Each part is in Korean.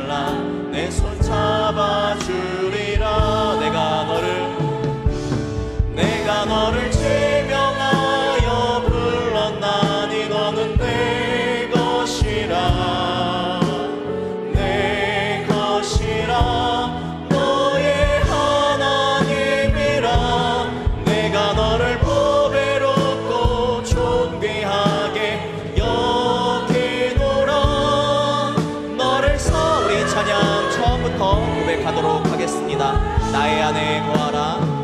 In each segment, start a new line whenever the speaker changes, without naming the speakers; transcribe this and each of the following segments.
말라 내 손 잡아주리라. 내가 너를 지명하여 불렀나니 너는 내 것이라. 내 것이라. 너의 하나님이라. 내가 너를 보배롭고 존귀하게 여기노라. 너를 우리 찬양 처음부터 고백하도록 하겠습니다. 나의 안에 거하라.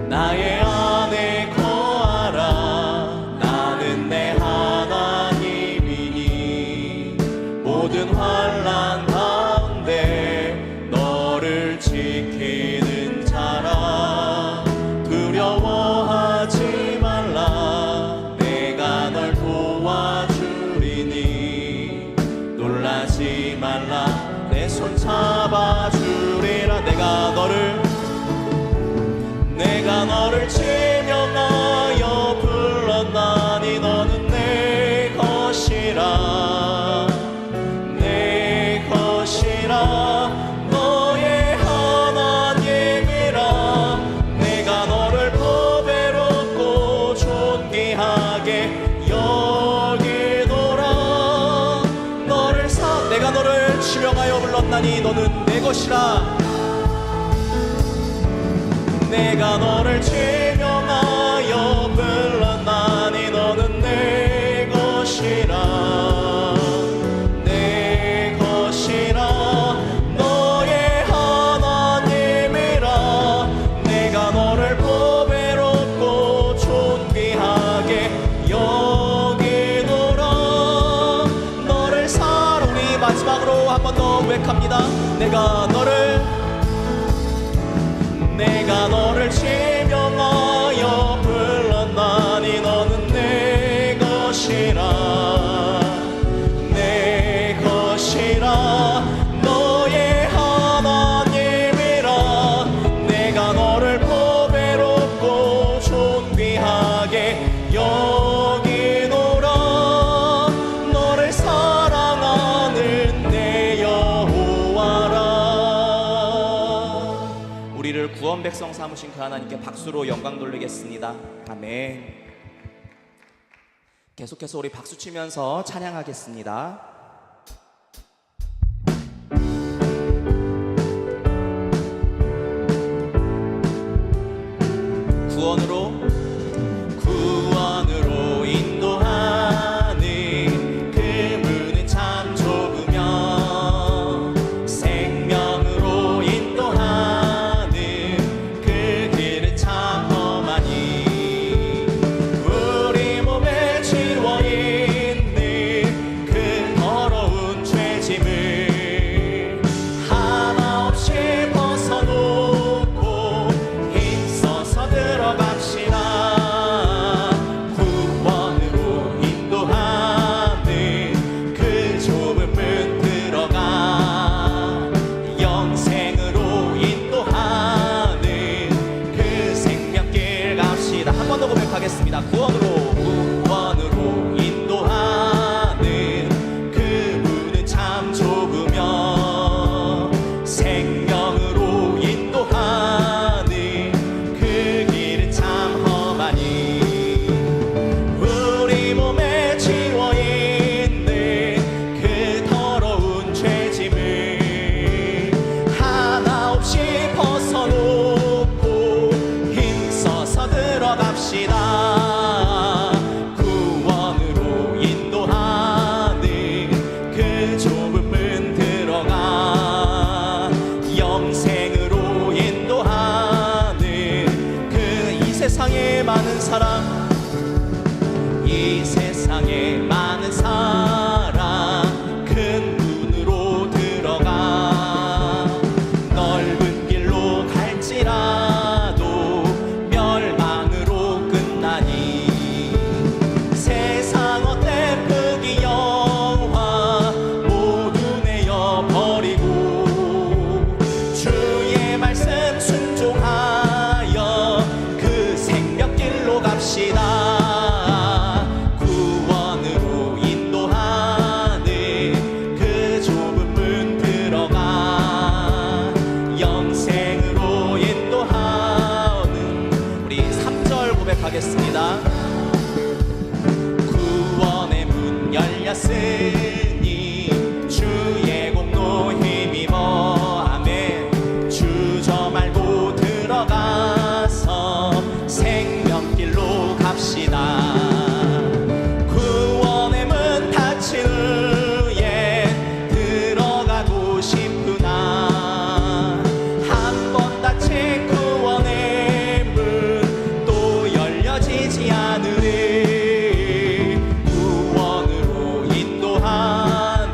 나의 안에 거하라. 나는 내 하나님이니 모든 환난 가운데 너를 지키는 자라. 두려워하지 말라. 내가 널 도와주리니 놀라지 말라. 내 손 잡아주리라. 내가 너를 지명하여 불렀나니 너는 내 것이라. 내 것이라. 너의 하나님이라. 내가 너를 보배롭고 존귀하게 여기노라. 내가 너를 지명하여 불렀나니 너는 내 것이라. 내가 너를 지명하여 불렀나니 너는 내 것이라. 내 것이라. 너의 하나님이라. 내가 너를 보배롭고 존귀하게 여기노라. 너를 우리 마지막으로 한 번 더 고백합니다. 내가 너를 지명하여 불렀나니 너는 내 것이라. 내 것이라. 너의 하나님이라. 내가 너를 보배롭고 존귀하게 여기노라. 너를 사랑하는 내 여호와라. 우리를 구원 백성 삼으신 그 하나님께 박수로 영광 돌리겠습니다. 아멘. 계속해서 우리 박수 치면서 찬양하겠습니다. 구원으로 인도하는 그 문은 참 좁으며 생명으로 인도하는 그 길은 참 험하니 우리 몸에 지워있는 그 하였으니 주의 공로 힘입어 아멘. 주저 말고 들어가서 생명길로 갑시다. 구원의 문 닫힌 후에 들어가고 싶구나. 한 번 닫힌 구원의 문 또 열려지지 않으리. 구원으로 인도하는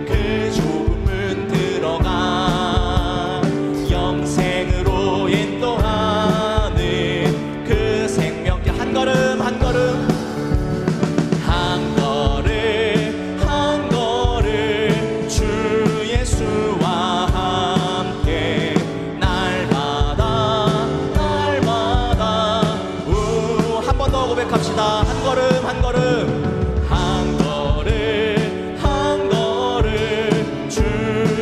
그 좁은 문 들어가 영생으로 인도하는 그 생명길 한 걸음 한 걸음 한 걸음 한 걸음 주 예수와 함께 날마다 날마다 한 번 더 고백합시다. 한 걸음 한 걸음 한 걸음 한 걸음 주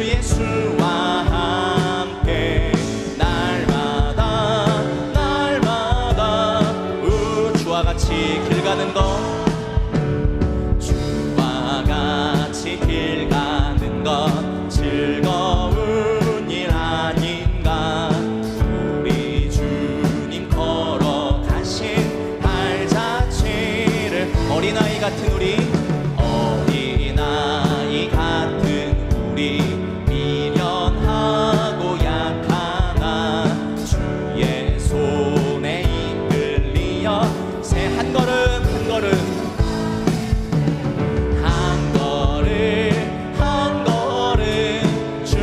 예수와 함께 날마다 날마다 주와 같이 길 가는 것 주와 같이 길 가는 것 즐거운 일 아닌가. 우리 주님 걸어가신 발자취를 어린아이 같은 우리 어린아이 같은 우리 미련하고 약하나 주의 손에 이끌리어 새 한 걸음 한 걸음 한 걸음 한 걸음 주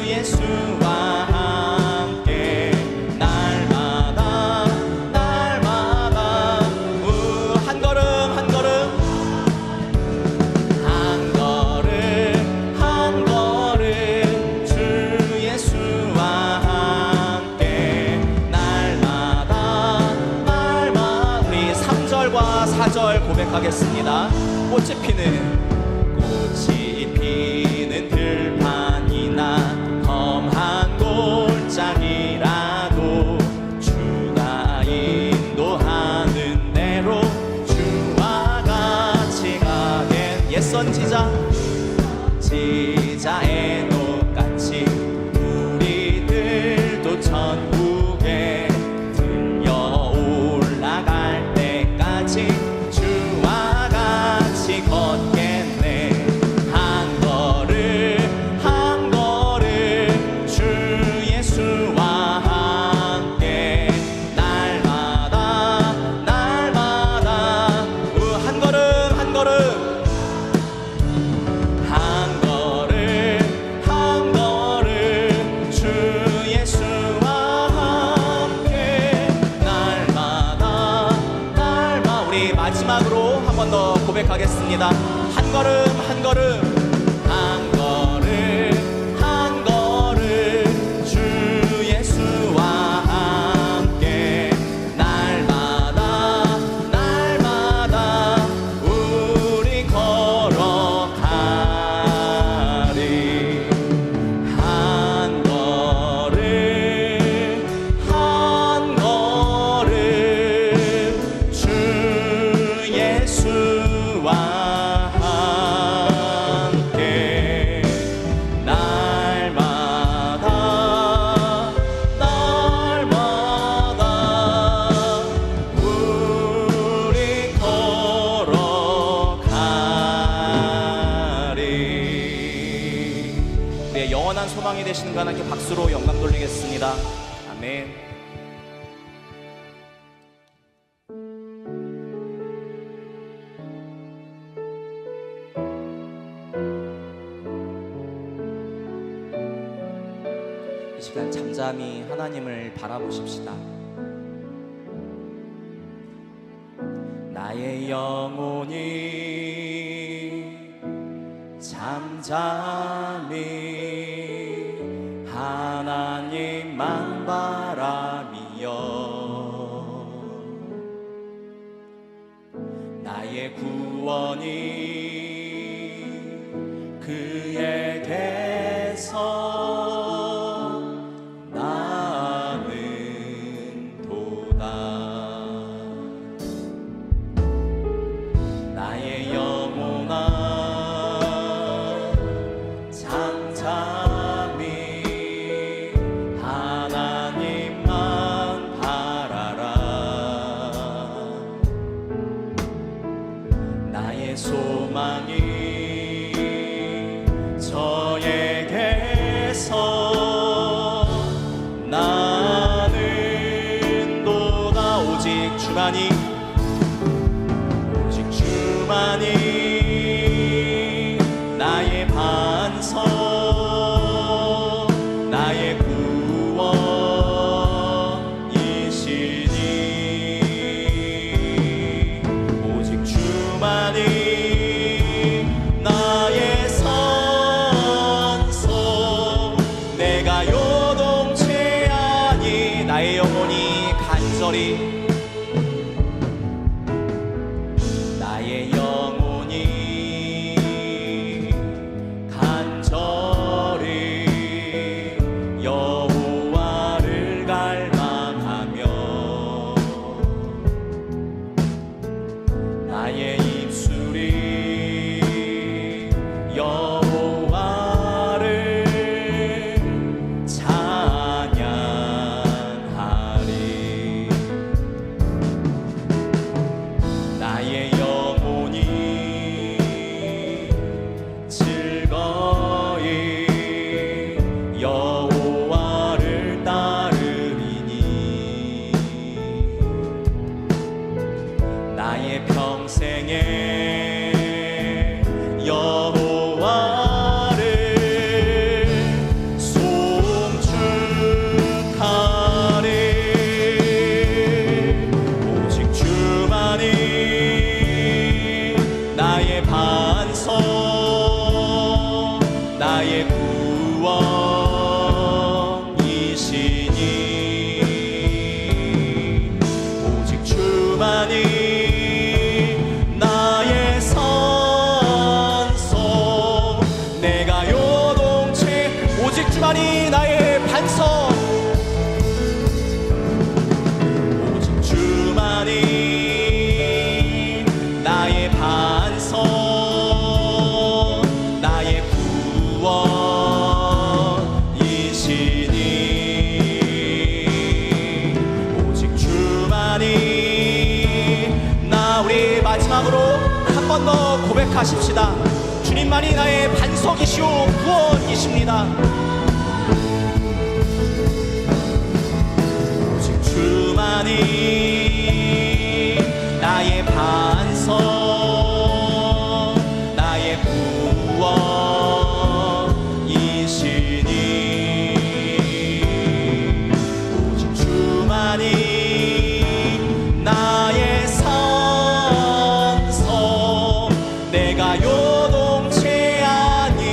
예수와 함께 날마다 날마다 한 걸음 한 걸음 한 걸음 한 걸음 주 예수와 함께 날마다 날마다 우리 3절과 4절 고백하겠습니다. 꽃이 피는 들판이나 험한 골짜기라도 주가 인도하는 대로 주와 같이 가게 옛 선지자 지자의 똑같이 우리들도 천국에 들려 올라갈 때까지 주와 같이 걷겠네. 한 걸음 한 걸음 주 예수와 함께 날마다 날마다 한 걸음 한 걸음 한 걸음 한 걸음 주 예수와 함께 날마다 날마다 우리 마지막으로 한 번 더 고백하겠습니다. 한 걸음 한 걸음 한 걸음 한 걸음 주 예수와 함께 날마다 날마다 우리 걸어가리. 한 걸음 한 걸음 주 예수와 함께 날마다 날마다 우리 걸어가리. 우리의 영원한 소망이 되시는 하나님께 박수로 영광 돌리겠습니다. 아멘. 이 시간 잠잠히 하나님을 바라보십시다. 나의 영혼이 잠잠히 하나님만 바라미여 나의 구원이 그에게서 나는 도다. 나의 영혼아 나의 소망이 저에게서 나는 도다 오직 주만이 나의 반석 나의 구원이시니 오직 주만이 나의 선서 내가 요동치 아니 나의 영혼이 간절히 나의 영혼이 간절히 여호와를 갈망하며 나의 입술이 여호와를 찬양하리 나의 영혼이 즐거이 여호와를 따르리니 나의 평생에 여호와를 송축하리 오직 주만이 나의 반석 나의 구원이시니 오직 주만이 나의 선서 내가 요동치 오직 주만이 나의 반석 오직 주만이 나의 반석 나의 구원이시니 오직 주만이 우리 마지막으로 한 번 더 고백하십시다. 주님만이 나의 반석이시오 구원이십니다. 오직 주만이 나의 반석 나의 구원이시니 오직 주만이 나의 선서 내가 요동치 아니하리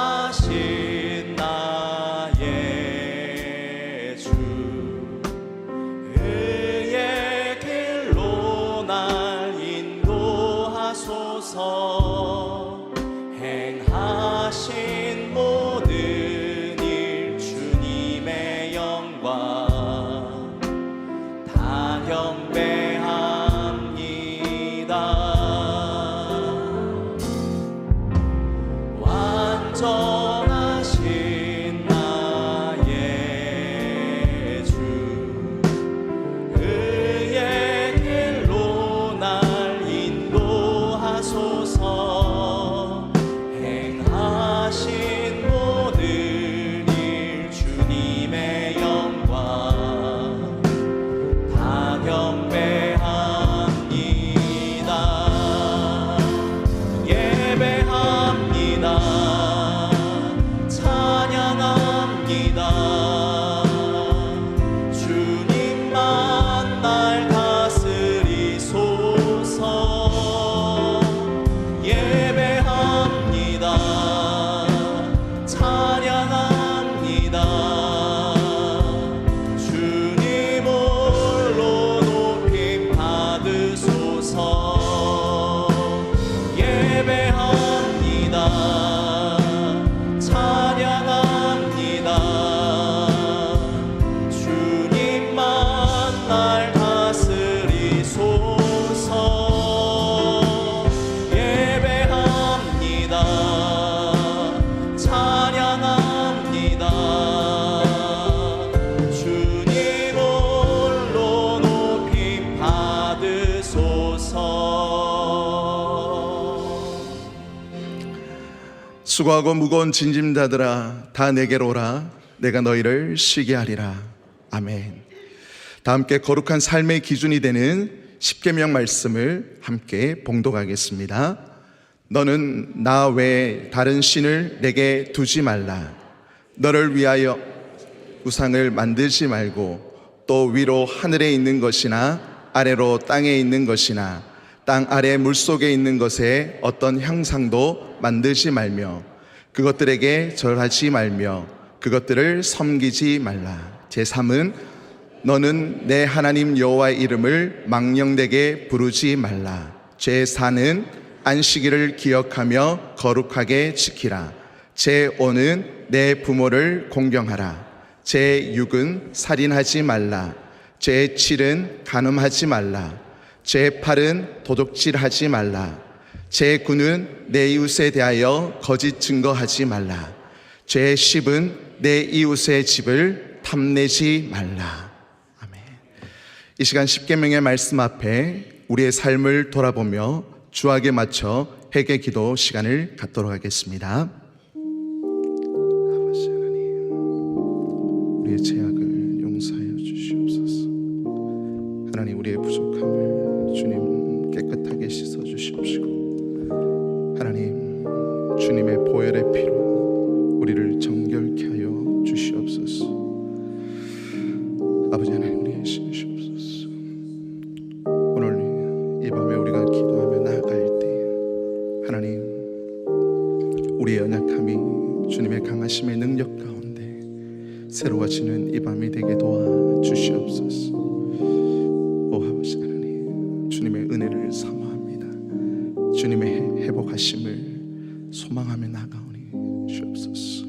완전하신 나의 주 의의 길로 날 인도하소서 행하신 모든 일 주님의 영광 다 경배합니다. 완전하신 나의 주 의의 길로 날 인도하소서 행하신 모든 일 주님의 영광 다 경배합니다.
수고하고 무거운 짐진 자들아 다 내게로 오라. 내가 너희를 쉬게 하리라. 아멘. 다 함께 거룩한 삶의 기준이 되는 십계명 말씀을 함께 봉독하겠습니다. 너는 나 외에 다른 신을 내게 두지 말라. 너를 위하여 우상을 만들지 말고 또 위로 하늘에 있는 것이나 아래로 땅에 있는 것이나 땅 아래 물속에 있는 것에 어떤 형상도 만들지 말며 그것들에게 절하지 말며 그것들을 섬기지 말라. 제3은 너는 내 하나님 여호와의 이름을 망령되게 부르지 말라. 제4는 안식일을 기억하며 거룩하게 지키라. 제5는 내 부모를 공경하라. 제6은 살인하지 말라. 제7은 간음하지 말라. 제8은 도둑질하지 말라. 제9는 내 이웃에 대하여 거짓 증거하지 말라. 제10은 내 이웃의 집을 탐내지 말라. 아멘. 이 시간 십계명의 말씀 앞에 우리의 삶을 돌아보며 주악에 맞춰 회개 기도 시간을 갖도록 하겠습니다. 아버지 하나님, 우리의 죄악을 용서하여 주시옵소서. 하나님, 우리의 부족함을 주님 깨끗하게 씻어 주시옵시고, 하나님 주님의 보혈의 피로 우리를 정결케 하여 주시옵소서. 아버지 하나님, 우리의 신이시옵소서. 오늘 이 밤에 우리가 기도하며 나아갈 때 하나님, 우리의 연약함이 주님의 강하심의 능력 가운데 새로워지는 이 밤이 되게 도와주시옵소서. 오 아버지 하나님, 주님의 은혜를 사모합니다. 주님의 회복하심을 소망하며 나아가오니 주옵소서.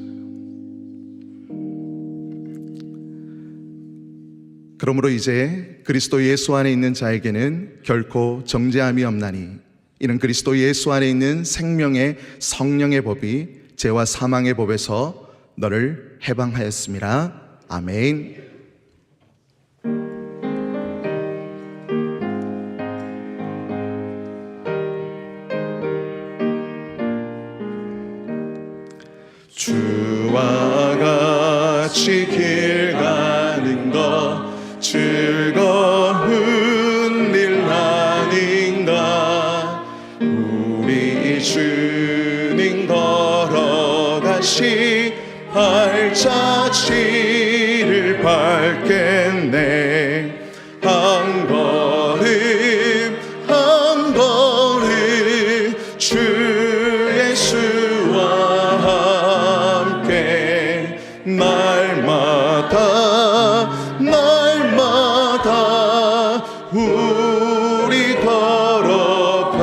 그러므로 이제 그리스도 예수 안에 있는 자에게는 결코 정죄함이 없나니 이는 그리스도 예수 안에 있는 생명의 성령의 법이 죄와 사망의 법에서 너를 해방하였습니다. 아멘. 주와 같이 길 가는 것 즐거운 일 아닌가. 우리 주님 걸어가시 발자취를 밟겠네. 한 걸음 한 걸음 주 예수와 함께 날마다 우리 걸어가리.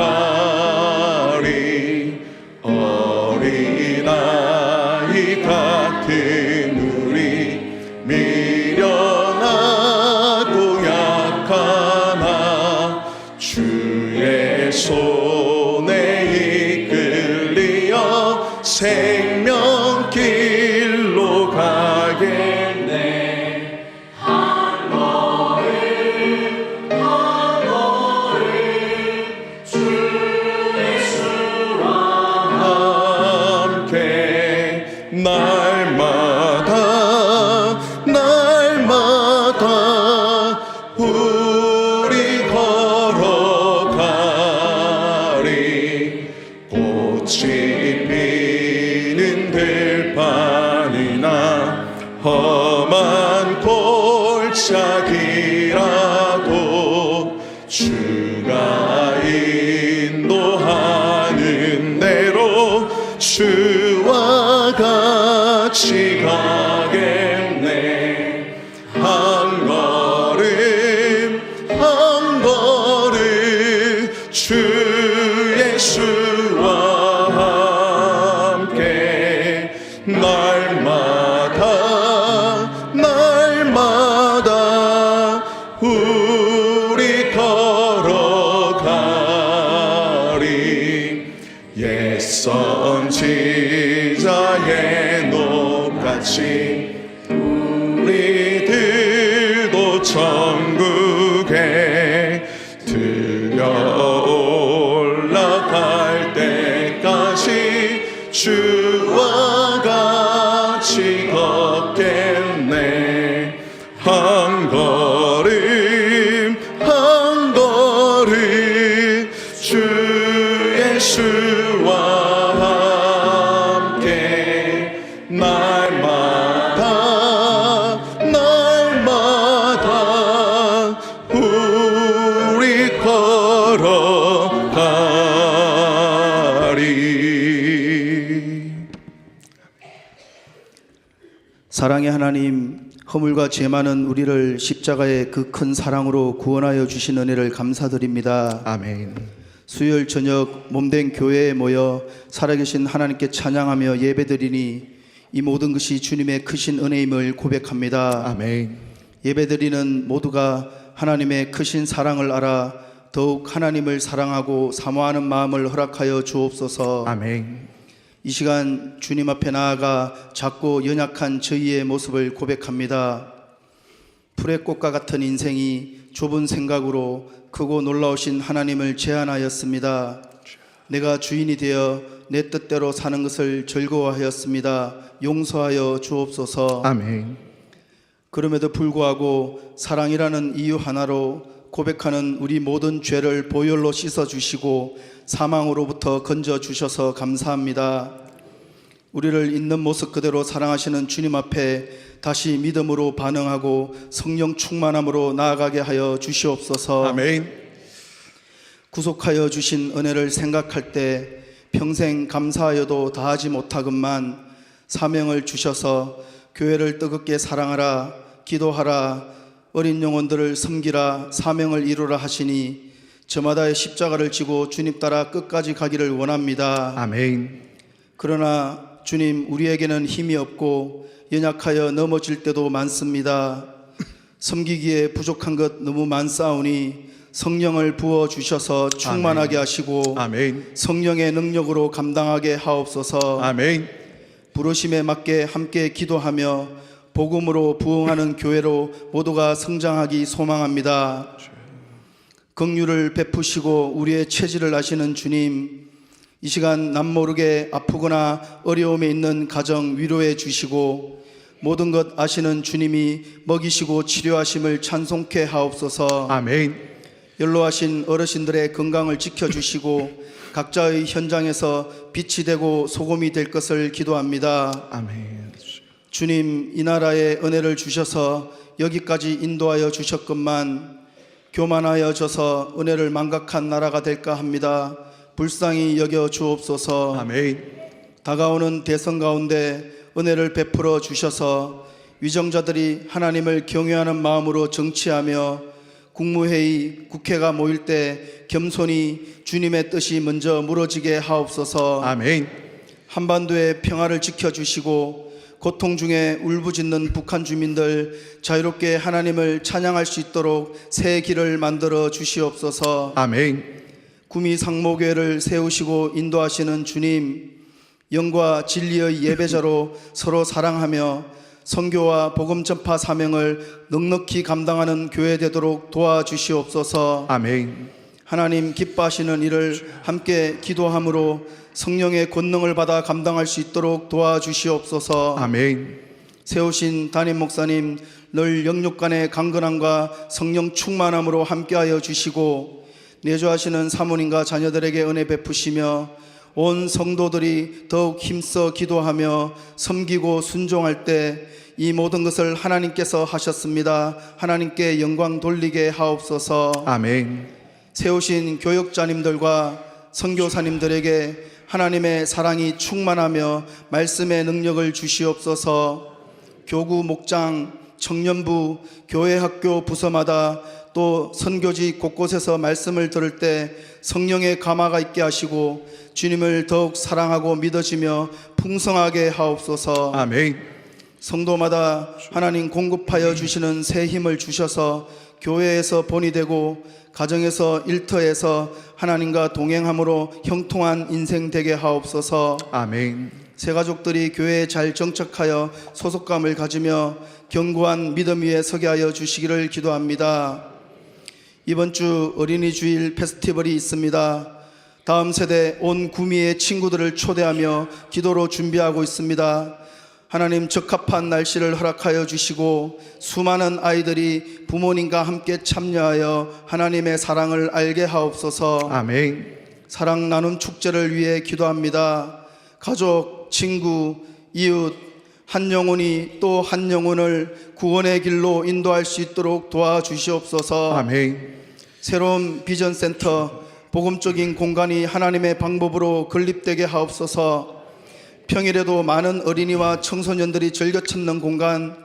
어린아이 같은 우리 미련하고 약하나 주의 손에 이끌리어 생명길로 가겠네. 날마다 우리 걸어가리. 꽃이 피는 들판이나 험한 골짜기라도 주가 인도하는 대로 주와 같이 가겠네. 한 걸음 한 걸음 주 예수와 함께 날마다 우리 걸어가리. 옛 선지자의 높같이 우리들도 천국에 들려 올라갈 때까지 주 예수와 함께 날마다 우리 걸어가리.
사랑의 하나님, 허물과 죄 많은 우리를 십자가의 그 큰 사랑으로 구원하여 주신 은혜를 감사드립니다.
아멘.
수요일 저녁 몸된 교회에 모여 살아계신 하나님께 찬양하며 예배드리니 이 모든 것이 주님의 크신 은혜임을 고백합니다.
아멘.
예배드리는 모두가 하나님의 크신 사랑을 알아 더욱 하나님을 사랑하고 사모하는 마음을 허락하여 주옵소서.
아멘.
이 시간 주님 앞에 나아가 작고 연약한 저희의 모습을 고백합니다. 풀의 꽃과 같은 인생이 좁은 생각으로 크고 놀라우신 하나님을 제안하였습니다. 내가 주인이 되어 내 뜻대로 사는 것을 즐거워하였습니다. 용서하여 주옵소서.
아멘.
그럼에도 불구하고 사랑이라는 이유 하나로 고백하는 우리 모든 죄를 보혈로 씻어주시고 사망으로부터 건져주셔서 감사합니다. 우리를 있는 모습 그대로 사랑하시는 주님 앞에 다시 믿음으로 반응하고 성령 충만함으로 나아가게 하여 주시옵소서.
아멘.
구속하여 주신 은혜를 생각할 때 평생 감사하여도 다하지 못하건만 사명을 주셔서 교회를 뜨겁게 사랑하라, 기도하라, 어린 영혼들을 섬기라, 사명을 이루라 하시니 저마다의 십자가를 지고 주님 따라 끝까지 가기를 원합니다.
아멘.
그러나 주님, 우리에게는 힘이 없고 연약하여 넘어질 때도 많습니다. 섬기기에 부족한 것 너무 많사오니 성령을 부어주셔서 충만하게 하시고
아멘.
성령의 능력으로 감당하게 하옵소서.
아멘.
부르심에 맞게 함께 기도하며 복음으로 부흥하는 교회로 모두가 성장하기 소망합니다. 긍휼을 베푸시고 우리의 체질을 아시는 주님, 이 시간 남모르게 아프거나 어려움에 있는 가정 위로해 주시고 모든 것 아시는 주님이 먹이시고 치료하심을 찬송케 하옵소서.
아멘.
연로하신 어르신들의 건강을 지켜주시고 각자의 현장에서 빛이 되고 소금이 될 것을 기도합니다.
아멘.
주님, 이 나라에 은혜를 주셔서 여기까지 인도하여 주셨건만 교만하여져서 은혜를 망각한 나라가 될까 합니다. 불쌍히 여겨 주옵소서.
아멘.
다가오는 대선 가운데 은혜를 베풀어 주셔서 위정자들이 하나님을 경외하는 마음으로 정치하며 국무회의, 국회가 모일 때 겸손히 주님의 뜻이 먼저 무너지게 하옵소서.
아멘.
한반도의 평화를 지켜주시고 고통 중에 울부짖는 북한 주민들 자유롭게 하나님을 찬양할 수 있도록 새 길을 만들어 주시옵소서.
아멘.
구미 상모교회를 세우시고 인도하시는 주님, 영과 진리의 예배자로 서로 사랑하며 선교와 복음 전파 사명을 넉넉히 감당하는 교회 되도록 도와주시옵소서.
아멘.
하나님 기뻐하시는 일을 함께 기도함으로 성령의 권능을 받아 감당할 수 있도록 도와주시옵소서.
아멘.
세우신 담임 목사님 늘 영육 간의 강건함과 성령 충만함으로 함께하여 주시고 내조하시는 사모님과 자녀들에게 은혜 베푸시며 온 성도들이 더욱 힘써 기도하며 섬기고 순종할 때 이 모든 것을 하나님께서 하셨습니다. 하나님께 영광 돌리게 하옵소서.
아멘.
세우신 교역자님들과 선교사님들에게 하나님의 사랑이 충만하며 말씀의 능력을 주시옵소서. 교구 목장, 청년부, 교회학교 부서마다 또 선교지 곳곳에서 말씀을 들을 때 성령의 감화가 있게 하시고 주님을 더욱 사랑하고 믿어지며 풍성하게 하옵소서.
아멘.
성도마다 하나님 공급하여 주시는 새 힘을 주셔서 교회에서 본이 되고 가정에서 일터에서 하나님과 동행함으로 형통한 인생 되게 하옵소서.
아멘.
새 가족들이 교회에 잘 정착하여 소속감을 가지며 견고한 믿음 위에 서게 하여 주시기를 기도합니다. 이번 주 어린이 주일 페스티벌이 있습니다. 다음 세대 온 구미의 친구들을 초대하며 기도로 준비하고 있습니다. 하나님 적합한 날씨를 허락하여 주시고 수많은 아이들이 부모님과 함께 참여하여 하나님의 사랑을 알게 하옵소서.
아멘.
사랑 나눔 축제를 위해 기도합니다. 가족, 친구, 이웃 한 영혼이 또 한 영혼을 구원의 길로 인도할 수 있도록 도와주시옵소서.
아멘.
새로운 비전센터 복음적인 공간이 하나님의 방법으로 건립되게 하옵소서. 평일에도 많은 어린이와 청소년들이 즐겨 찾는 공간,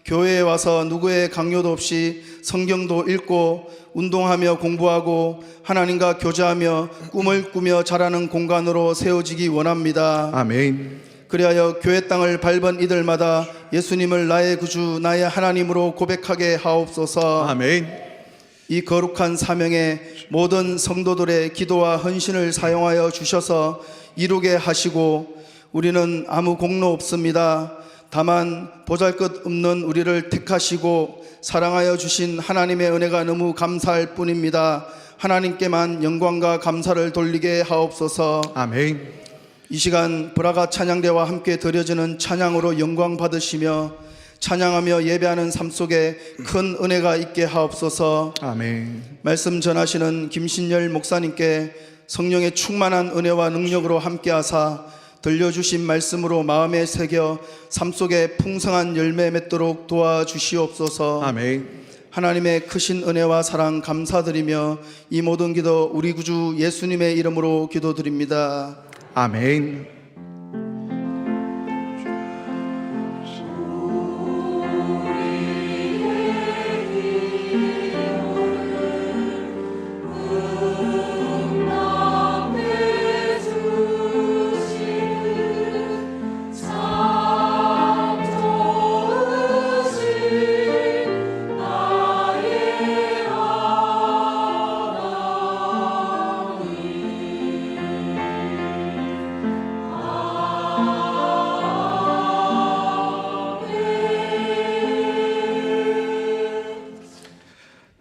교회에 와서 누구의 강요도 없이 성경도 읽고 운동하며 공부하고 하나님과 교제하며 꿈을 꾸며 자라는 공간으로 세워지기 원합니다.
아멘.
그리하여 교회 땅을 밟은 이들마다 예수님을 나의 구주, 나의 하나님으로 고백하게 하옵소서.
아멘.
이 거룩한 사명에 모든 성도들의 기도와 헌신을 사용하여 주셔서 이루게 하시고, 우리는 아무 공로 없습니다. 다만 보잘것없는 우리를 택하시고 사랑하여 주신 하나님의 은혜가 너무 감사할 뿐입니다. 하나님께만 영광과 감사를 돌리게 하옵소서.
아멘.
이 시간 브라가 찬양대와 함께 드려지는 찬양으로 영광 받으시며 찬양하며 예배하는 삶 속에 큰 은혜가 있게 하옵소서.
아멘.
말씀 전하시는 김신열 목사님께 성령의 충만한 은혜와 능력으로 함께하사 들려주신 말씀으로 마음에 새겨 삶 속에 풍성한 열매 맺도록 도와주시옵소서.
아멘.
하나님의 크신 은혜와 사랑 감사드리며 이 모든 기도 우리 구주 예수님의 이름으로 기도드립니다.
아멘.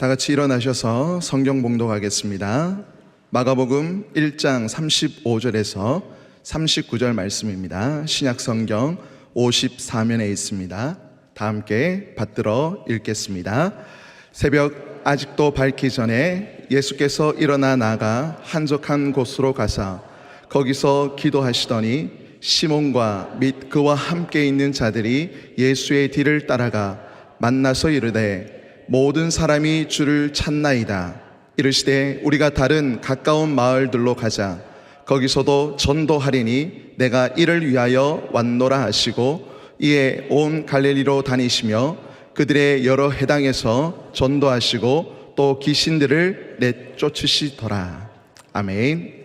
다 같이 일어나셔서 성경 봉독하겠습니다. 마가복음 1장 35절에서 39절 말씀입니다. 신약 성경 54면에 있습니다. 다 함께 받들어 읽겠습니다. 새벽 아직도 밝기 전에 예수께서 일어나 나가 한적한 곳으로 가사 거기서 기도하시더니 시몬과 및 그와 함께 있는 자들이 예수의 뒤를 따라가 만나서 이르되 모든 사람이 주를 찾나이다. 이르시되 우리가 다른 가까운 마을들로 가자. 거기서도 전도하리니 내가 이를 위하여 왔노라 하시고 이에 온 갈릴리로 다니시며 그들의 여러 해당에서 전도하시고 또 귀신들을 내쫓으시더라. 아멘.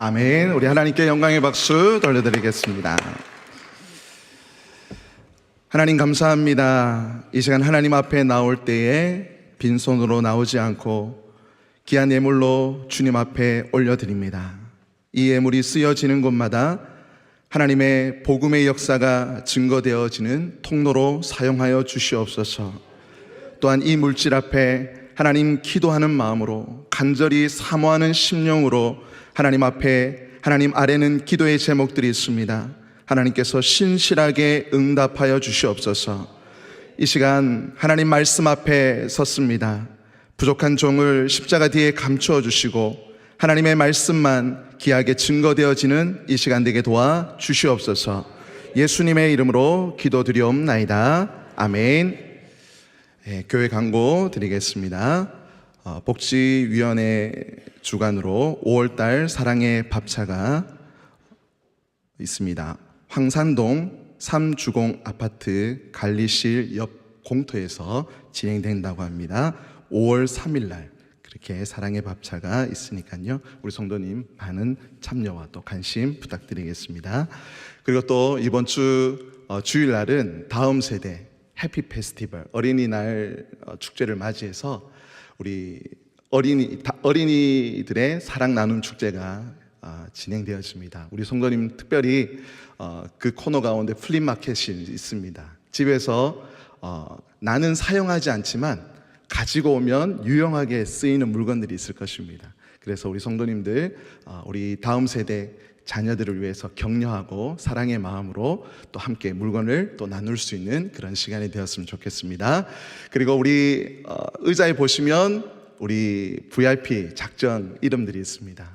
아멘. 우리 하나님께 영광의 박수 돌려드리겠습니다. 하나님 감사합니다. 이 시간 하나님 앞에 나올 때에 빈손으로 나오지 않고 귀한 예물로 주님 앞에 올려드립니다. 이 예물이 쓰여지는 곳마다 하나님의 복음의 역사가 증거되어지는 통로로 사용하여 주시옵소서. 또한 이 물질 앞에 하나님 기도하는 마음으로 간절히 사모하는 심령으로 하나님 앞에, 하나님 아래는 기도의 제목들이 있습니다. 하나님께서 신실하게 응답하여 주시옵소서. 이 시간 하나님 말씀 앞에 섰습니다. 부족한 종을 십자가 뒤에 감추어 주시고 하나님의 말씀만 귀하게 증거되어지는 이 시간 되게 도와 주시옵소서. 예수님의 이름으로 기도드리옵나이다. 아멘. 교회 광고 드리겠습니다. 복지위원회 주관으로 5월달 사랑의 밥차가 있습니다. 황산동 3주공 아파트 관리실 옆 공터에서 진행된다고 합니다. 5월 3일 날 그렇게 사랑의 밥차가 있으니까요, 우리 성도님 많은 참여와 또 관심 부탁드리겠습니다. 그리고 또 이번 주일날은 다음 세대 해피 페스티벌 어린이날 축제를 맞이해서 우리 어린이들의 사랑 나눔 축제가 진행되었습니다. 우리 성도님 특별히 그 코너 가운데 플리마켓이 있습니다. 집에서 나는 사용하지 않지만 가지고 오면 유용하게 쓰이는 물건들이 있을 것입니다. 그래서 우리 성도님들 우리 다음 세대 자녀들을 위해서 격려하고 사랑의 마음으로 또 함께 물건을 또 나눌 수 있는 그런 시간이 되었으면 좋겠습니다. 그리고 우리 의자에 보시면 우리 VIP 작전 이름들이 있습니다.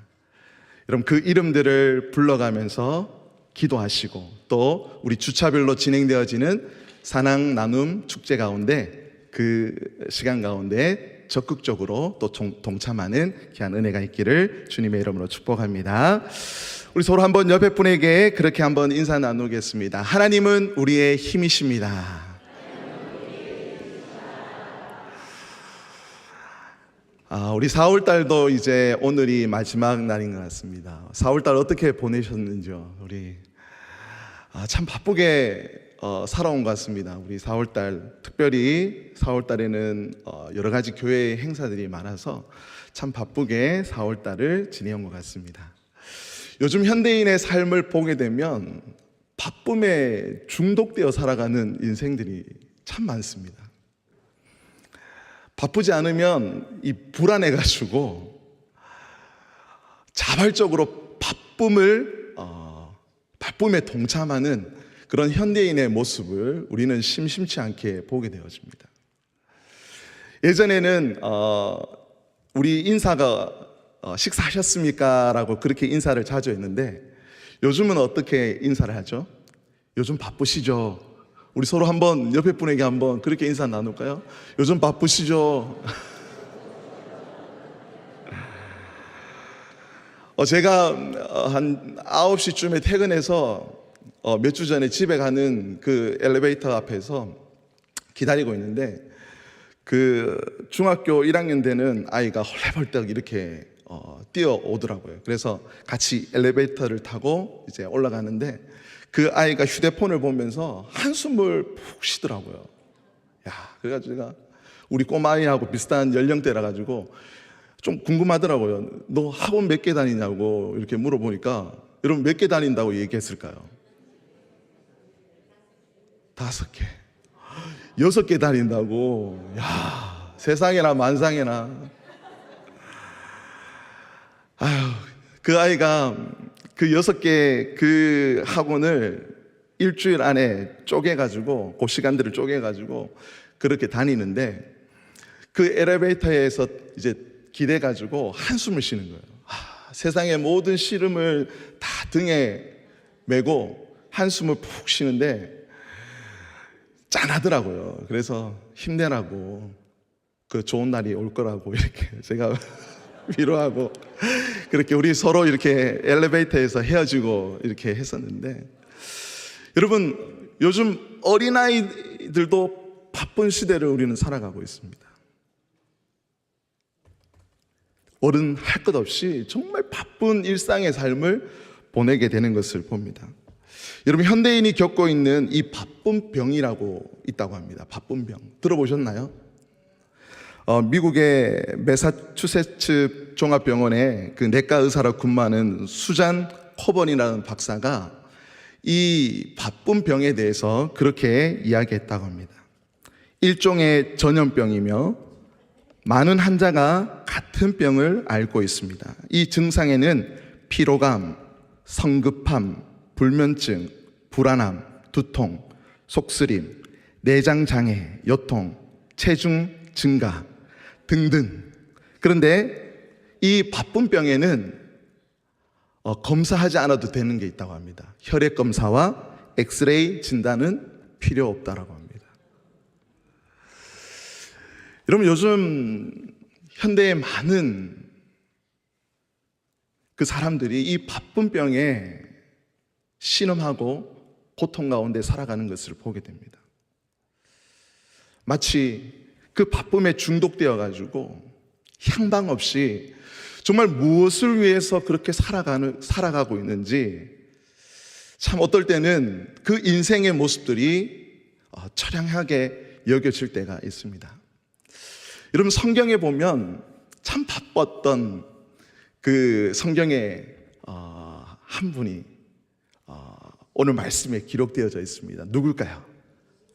여러분 그 이름들을 불러가면서 기도하시고 또 우리 주차별로 진행되어지는 사랑 나눔 축제 가운데 그 시간 가운데 적극적으로 또 동참하는 귀한 은혜가 있기를 주님의 이름으로 축복합니다. 우리 서로 한번 옆에 분에게 그렇게 한번 인사 나누겠습니다. 하나님은 우리의 힘이십니다. 우리 4월달도 이제 오늘이 마지막 날인 것 같습니다. 4월달 어떻게 보내셨는지요? 우리 참 바쁘게 살아온 것 같습니다. 우리 4월달 특별히 4월달에는 여러 가지 교회 행사들이 많아서 참 바쁘게 4월달을 지내온 것 같습니다. 요즘 현대인의 삶을 보게 되면 바쁨에 중독되어 살아가는 인생들이 참 많습니다. 바쁘지 않으면 이 불안해가지고 자발적으로 바쁨에 동참하는 그런 현대인의 모습을 우리는 심심치 않게 보게 되어집니다. 예전에는 우리 인사가 식사하셨습니까? 라고 그렇게 인사를 자주 했는데 요즘은 어떻게 인사를 하죠? 요즘 바쁘시죠? 우리 서로 한번 옆에 분에게 한번 그렇게 인사 나눌까요? 요즘 바쁘시죠? 제가 한 9시쯤에 퇴근해서 몇 주 전에 집에 가는 그 엘리베이터 앞에서 기다리고 있는데 그 중학교 1학년 되는 아이가 헐레벌떡 이렇게 뛰어오더라고요. 그래서 같이 엘리베이터를 타고 이제 올라가는데 그 아이가 휴대폰을 보면서 한숨을 푹 쉬더라고요. 그래가지고 제가 우리 꼬마아이하고 비슷한 연령대라 가지고 좀 궁금하더라고요. 너 학원 몇 개 다니냐고 이렇게 물어보니까 여러분 몇 개 다닌다고 얘기했을까요? 5개, 6개 다닌다고. 세상에나 만상에나. 그 아이가 그 6개 그 학원을 일주일 안에 쪼개가지고 그 시간들을 쪼개가지고 그렇게 다니는데 그 엘리베이터에서 이제 기대가지고 한숨을 쉬는 거예요. 세상의 모든 시름을 다 등에 메고 한숨을 푹 쉬는데 짠하더라고요. 그래서 힘내라고, 그 좋은 날이 올 거라고 이렇게 제가 위로하고 그렇게 우리 서로 이렇게 엘리베이터에서 헤어지고 이렇게 했었는데, 여러분 요즘 어린아이들도 바쁜 시대를 우리는 살아가고 있습니다. 어른 할 것 없이 정말 바쁜 일상의 삶을 보내게 되는 것을 봅니다. 여러분, 현대인이 겪고 있는 이 바쁜 병이라고 있다고 합니다. 바쁜 병 들어보셨나요? 미국의 매사추세츠 종합병원의 그 내과 의사로 근무하는 수잔 코번이라는 박사가 이 바쁜 병에 대해서 그렇게 이야기했다고 합니다. 일종의 전염병이며 많은 환자가 같은 병을 앓고 있습니다. 이 증상에는 피로감, 성급함, 불면증, 불안함, 두통, 속쓰림, 내장장애, 요통, 체중 증가 등등. 그런데 이 바쁜 병에는 검사하지 않아도 되는 게 있다고 합니다. 혈액 검사와 엑스레이 진단은 필요 없다라고 합니다. 여러분, 요즘 현대의 많은 그 사람들이 이 바쁜 병에 신음하고 고통 가운데 살아가는 것을 보게 됩니다. 마치 그 바쁨에 중독되어 가지고 향방 없이 정말 무엇을 위해서 그렇게 살아가고 있는지, 참 어떨 때는 그 인생의 모습들이 처량하게 여겨질 때가 있습니다. 여러분, 성경에 보면 참 바빴던 그 성경의 한 분이 오늘 말씀에 기록되어져 있습니다. 누굴까요?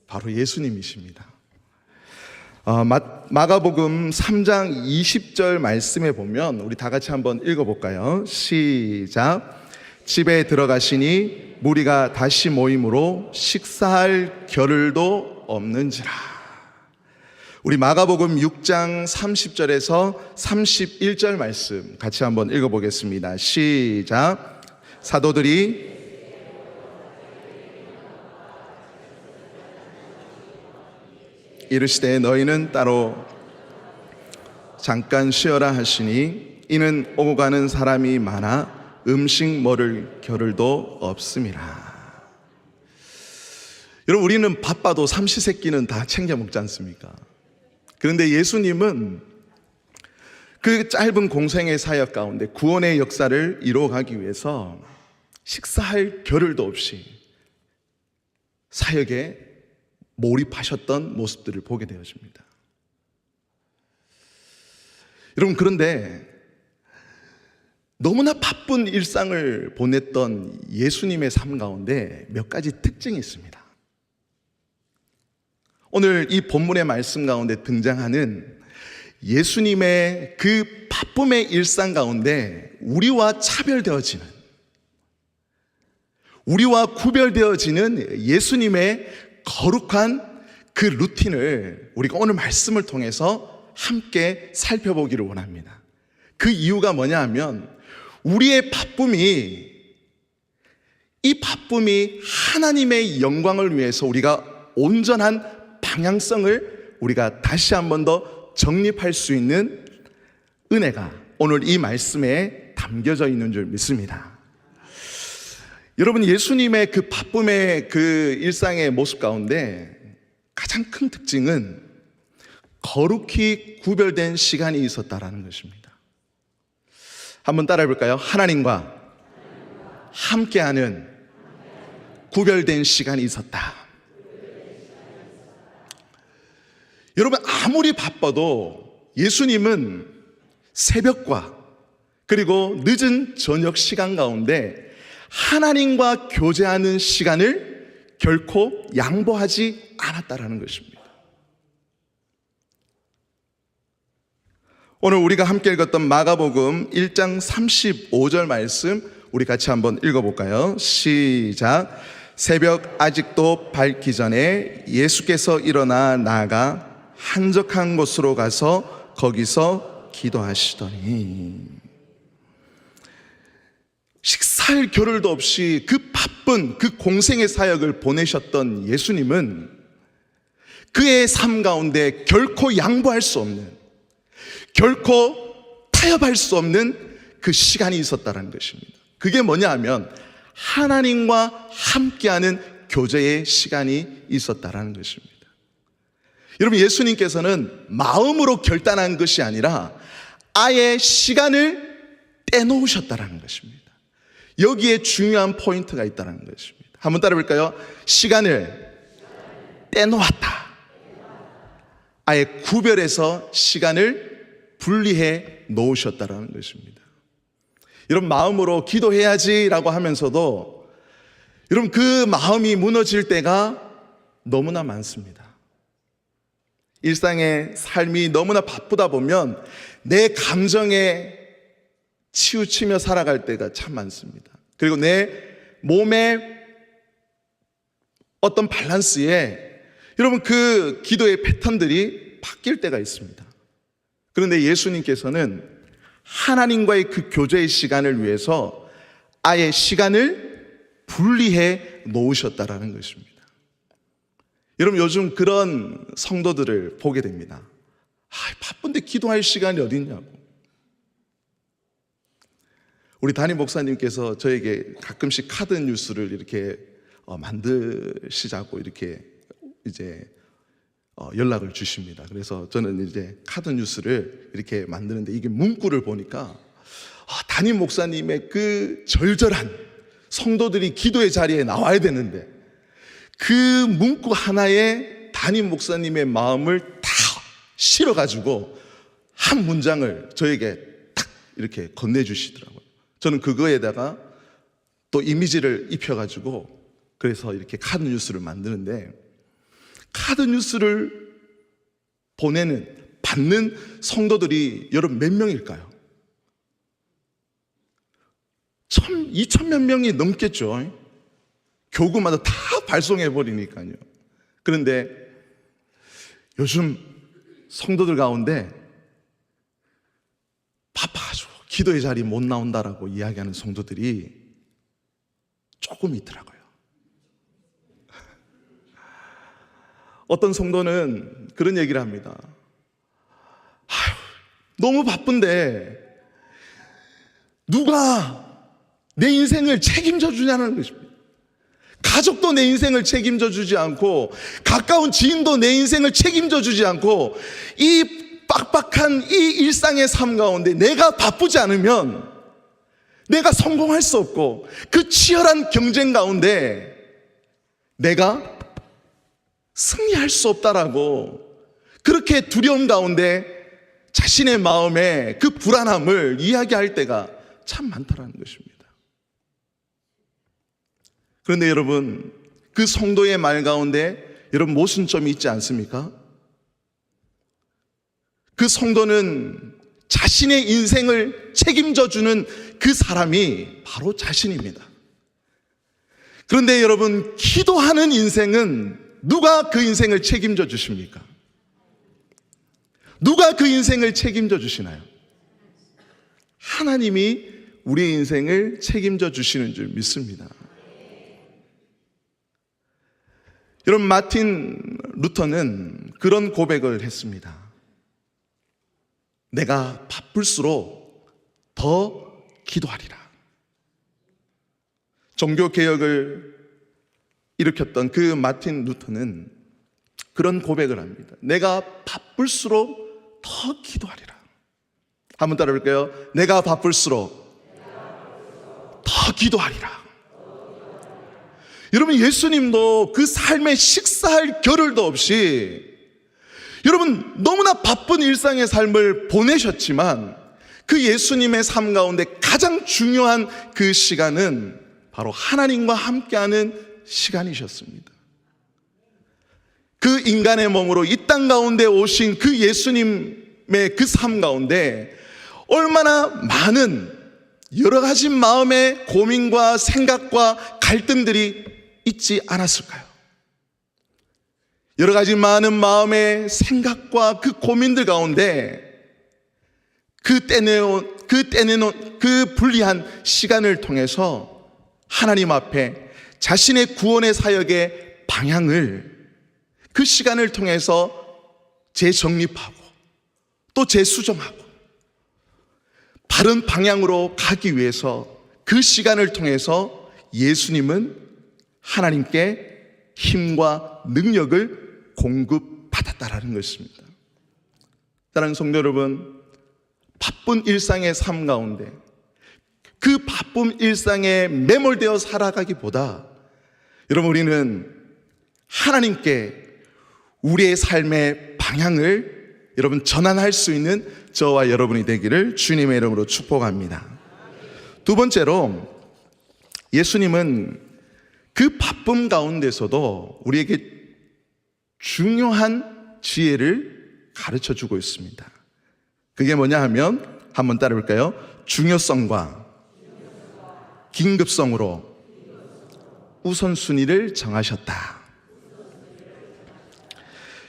바로 예수님이십니다. 마가복음 3장 20절 말씀에 보면 우리 다 같이 한번 읽어볼까요? 시작. 집에 들어가시니 무리가 다시 모임으로 식사할 겨를도 없는지라. 우리 마가복음 6장 30절에서 31절 말씀 같이 한번 읽어보겠습니다. 시작. 사도들이 이르시되 너희는 따로 잠깐 쉬어라 하시니 이는 오고 가는 사람이 많아 음식 먹을 겨를도 없음이라. 여러분, 우리는 바빠도 삼시세끼는 다 챙겨 먹지 않습니까? 그런데 예수님은 그 짧은 공생의 사역 가운데 구원의 역사를 이루어가기 위해서 식사할 겨를도 없이 사역에 몰입하셨던 모습들을 보게 되어집니다. 여러분, 그런데 너무나 바쁜 일상을 보냈던 예수님의 삶 가운데 몇 가지 특징이 있습니다. 오늘 이 본문의 말씀 가운데 등장하는 예수님의 그 바쁨의 일상 가운데 우리와 차별되어지는, 우리와 구별되어지는 예수님의 거룩한 그 루틴을 우리가 오늘 말씀을 통해서 함께 살펴보기를 원합니다. 그 이유가 뭐냐 하면 우리의 바쁨이, 이 바쁨이 하나님의 영광을 위해서 우리가 온전한 방향성을 우리가 다시 한 번 더 정립할 수 있는 은혜가 오늘 이 말씀에 담겨져 있는 줄 믿습니다. 여러분, 예수님의 그 바쁨의 그 일상의 모습 가운데 가장 큰 특징은 거룩히 구별된 시간이 있었다라는 것입니다. 한번 따라해 볼까요? 하나님과 함께하는 구별된 시간이 있었다. 여러분, 아무리 바빠도 예수님은 새벽과 그리고 늦은 저녁 시간 가운데 하나님과 교제하는 시간을 결코 양보하지 않았다라는 것입니다. 오늘 우리가 함께 읽었던 마가복음 1장 35절 말씀 우리 같이 한번 읽어볼까요? 시작. 새벽 아직도 밝기 전에 예수께서 일어나 나아가 한적한 곳으로 가서 거기서 기도하시더니, 식사할 겨를도 없이 그 바쁜 그 공생의 사역을 보내셨던 예수님은 그의 삶 가운데 결코 양보할 수 없는, 결코 타협할 수 없는 그 시간이 있었다는 것입니다. 그게 뭐냐 하면 하나님과 함께하는 교제의 시간이 있었다는 것입니다. 여러분, 예수님께서는 마음으로 결단한 것이 아니라 아예 시간을 떼놓으셨다라는 것입니다. 여기에 중요한 포인트가 있다는 것입니다. 한번 따라 볼까요? 시간을 떼놓았다. 아예 구별해서 시간을 분리해 놓으셨다라는 것입니다. 여러분, 마음으로 기도해야지라고 하면서도 여러분 그 마음이 무너질 때가 너무나 많습니다. 일상의 삶이 너무나 바쁘다 보면 내 감정에 치우치며 살아갈 때가 참 많습니다. 그리고 내 몸의 어떤 밸런스에 여러분 그 기도의 패턴들이 바뀔 때가 있습니다. 그런데 예수님께서는 하나님과의 그 교제의 시간을 위해서 아예 시간을 분리해 놓으셨다라는 것입니다. 여러분, 요즘 그런 성도들을 보게 됩니다. 바쁜데 기도할 시간이 어디 있냐고. 우리 담임 목사님께서 저에게 가끔씩 카드 뉴스를 이렇게 만드시자고 이렇게 이제 연락을 주십니다. 그래서 저는 이제 카드 뉴스를 이렇게 만드는데 이게 문구를 보니까 담임 목사님의 그 절절한 성도들이 기도의 자리에 나와야 되는데 그 문구 하나에 담임 목사님의 마음을 다 실어가지고 한 문장을 저에게 딱 이렇게 건네주시더라고요. 저는 그거에다가 또 이미지를 입혀가지고 그래서 이렇게 카드 뉴스를 만드는데 카드 뉴스를 받는 성도들이 여러분 몇 명일까요? 2,000몇 명이 넘겠죠. 교구마다 다 발송해버리니까요. 그런데 요즘 성도들 가운데 바빠가지고 기도의 자리 못 나온다라고 이야기하는 성도들이 조금 있더라고요. 어떤 성도는 그런 얘기를 합니다. 너무 바쁜데 누가 내 인생을 책임져 주냐는 것입니다. 가족도 내 인생을 책임져 주지 않고 가까운 지인도 내 인생을 책임져 주지 않고 이 빡빡한 이 일상의 삶 가운데 내가 바쁘지 않으면 내가 성공할 수 없고 그 치열한 경쟁 가운데 내가 승리할 수 없다라고 그렇게 두려움 가운데 자신의 마음에 그 불안함을 이야기할 때가 참 많다라는 것입니다. 그런데 여러분, 그 성도의 말 가운데 여러분 모순점이 있지 않습니까? 그 성도는 자신의 인생을 책임져 주는 그 사람이 바로 자신입니다. 그런데 여러분, 기도하는 인생은 누가 그 인생을 책임져 주십니까? 누가 그 인생을 책임져 주시나요? 하나님이 우리의 인생을 책임져 주시는 줄 믿습니다. 여러분, 마틴 루터는 그런 고백을 했습니다. 내가 바쁠수록 더 기도하리라. 종교개혁을 일으켰던 그 마틴 루터는 그런 고백을 합니다. 내가 바쁠수록 더 기도하리라. 한번 따라 볼까요? 내가 바쁠수록 더 기도하리라. 여러분, 예수님도 그 삶에 식사할 겨를도 없이 여러분 너무나 바쁜 일상의 삶을 보내셨지만 그 예수님의 삶 가운데 가장 중요한 그 시간은 바로 하나님과 함께하는 시간이셨습니다. 그 인간의 몸으로 이 땅 가운데 오신 그 예수님의 그 삶 가운데 얼마나 많은 여러 가지 마음의 고민과 생각과 갈등들이 있지 않았을까요? 여러 가지 많은 마음의 생각과 그 고민들 가운데 그 떼내놓은 그 불리한 시간을 통해서 하나님 앞에 자신의 구원의 사역의 방향을 그 시간을 통해서 재정립하고 또 재수정하고 바른 방향으로 가기 위해서 그 시간을 통해서 예수님은 하나님께 힘과 능력을 공급받았다라는 것입니다. 사랑하는 성도 여러분, 바쁜 일상의 삶 가운데 그 바쁜 일상에 매몰되어 살아가기보다 여러분 우리는 하나님께 우리의 삶의 방향을 여러분 전환할 수 있는 저와 여러분이 되기를 주님의 이름으로 축복합니다. 두 번째로 예수님은 그 바쁨 가운데서도 우리에게 중요한 지혜를 가르쳐 주고 있습니다. 그게 뭐냐 하면 한번 따라 볼까요? 중요성과 긴급성으로 우선순위를 정하셨다.